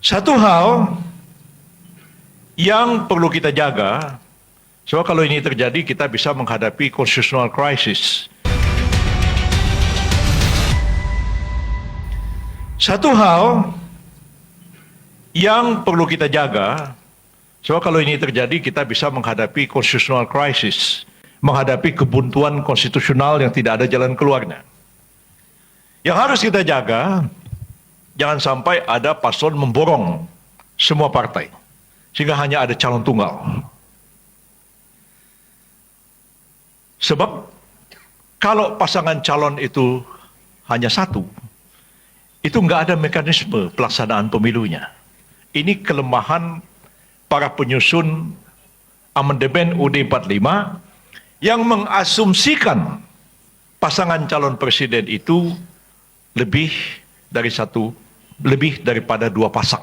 Satu hal yang perlu kita jaga, so kalau ini terjadi kita bisa menghadapi constitutional crisis. Satu hal yang perlu kita jaga, so kalau ini terjadi kita bisa menghadapi constitutional crisis, menghadapi kebuntuan konstitusional yang tidak ada jalan keluarnya. Yang harus kita jaga, jangan sampai ada paslon memborong semua partai, sehingga hanya ada calon tunggal. Sebab kalau pasangan calon itu hanya satu, itu nggak ada mekanisme pelaksanaan pemilunya. Ini kelemahan para penyusun amandemen UUD 45 yang mengasumsikan pasangan calon presiden itu lebih daripada dua pasang.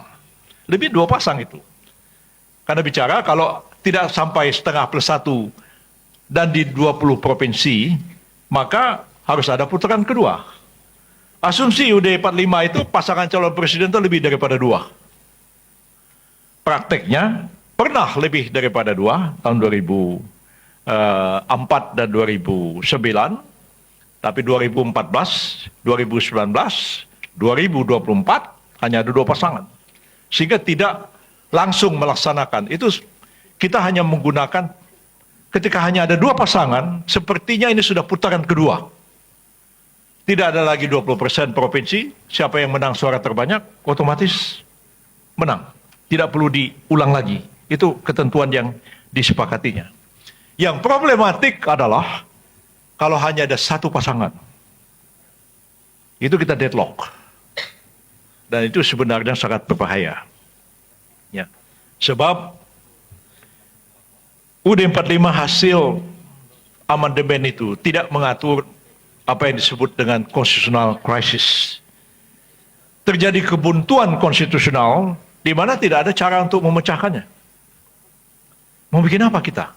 Lebih dua pasang itu. Karena bicara kalau tidak sampai setengah plus satu dan di 20 provinsi, maka harus ada putaran kedua. Asumsi UUD 45 itu pasangan calon presiden itu lebih daripada dua. Prakteknya pernah lebih daripada dua, tahun 2004 dan 2009. Tapi 2014, 2019, 2024 hanya ada dua pasangan. Sehingga tidak langsung melaksanakan. Itu kita hanya menggunakan ketika hanya ada dua pasangan, sepertinya ini sudah putaran kedua. Tidak ada lagi 20% provinsi, siapa yang menang suara terbanyak, otomatis menang. Tidak perlu diulang lagi. Itu ketentuan yang disepakatinya. Yang problematik adalah kalau hanya ada satu pasangan, itu kita deadlock. Dan itu sebenarnya sangat berbahaya. Ya. Sebab UUD 45 hasil amandemen itu tidak mengatur apa yang disebut dengan constitutional crisis. Terjadi kebuntuan konstitusional di mana tidak ada cara untuk memecahkannya. Mau bikin apa kita?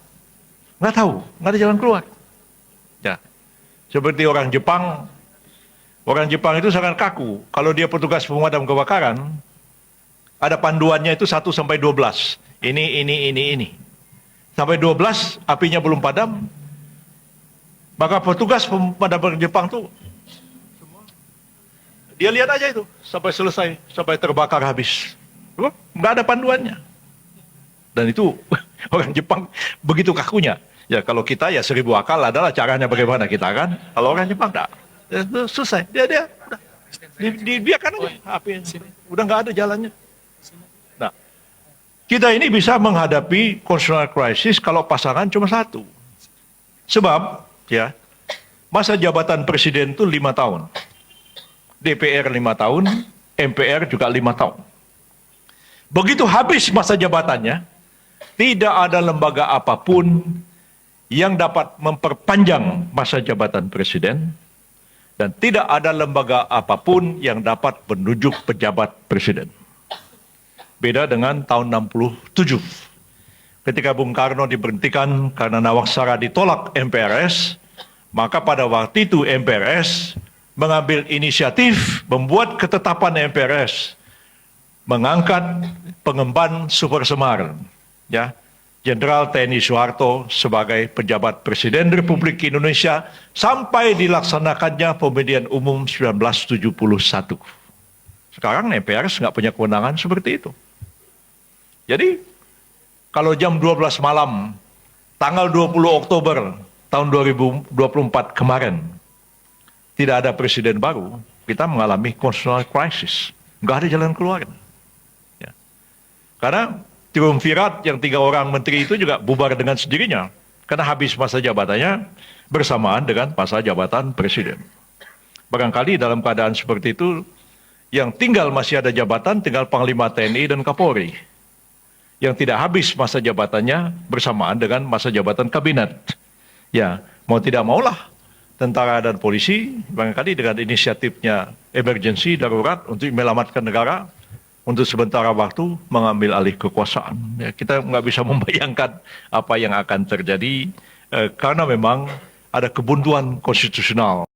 Nggak tahu, nggak ada jalan keluar. Ya, seperti orang Jepang itu sangat kaku. Kalau dia petugas pemadam kebakaran, ada panduannya itu 1 sampai 12. Ini. Sampai 12 apinya belum padam, maka petugas pemadam Jepang tuh dia lihat aja itu sampai selesai, sampai terbakar habis. Nggak ada panduannya. Dan itu orang Jepang begitu kakunya. Ya kalau kita ya 1000 akal adalah caranya bagaimana kita kan. Kalau orang Jepang enggak. Selesai. Dia udah. Dibiarkan aja api. Udah nggak ada jalannya. Nah, kita ini bisa menghadapi constitutional crisis kalau pasangan cuma satu. Sebab ya masa jabatan presiden itu 5 tahun. DPR 5 tahun, MPR juga 5 tahun. Begitu habis masa jabatannya, tidak ada lembaga apapun yang dapat memperpanjang masa jabatan presiden, dan tidak ada lembaga apapun yang dapat menunjuk pejabat presiden. Beda dengan tahun 67. Ketika Bung Karno diberhentikan karena Nawaksara ditolak MPRS, maka pada waktu itu MPRS mengambil inisiatif membuat ketetapan MPRS, mengangkat pengemban Super Semar, ya, Jenderal TNI Soeharto sebagai pejabat Presiden Republik Indonesia sampai dilaksanakannya pemilihan umum 1971. Sekarang MPRS nggak punya kewenangan seperti itu. Jadi kalau jam 12 malam tanggal 20 Oktober tahun 2024 kemarin tidak ada presiden baru, kita mengalami constitutional crisis. Nggak ada jalan keluar. Ya. Karena triumvirat yang 3 orang menteri itu juga bubar dengan sendirinya. Karena habis masa jabatannya bersamaan dengan masa jabatan presiden. Barangkali dalam keadaan seperti itu, yang tinggal masih ada jabatan tinggal Panglima TNI dan Kapolri. Yang tidak habis masa jabatannya bersamaan dengan masa jabatan kabinet. Ya, mau tidak maulah tentara dan polisi, barangkali dengan inisiatifnya emergensi darurat untuk menyelamatkan negara, untuk sementara waktu mengambil alih kekuasaan. Ya, kita nggak bisa membayangkan apa yang akan terjadi karena memang ada kebuntuan konstitusional.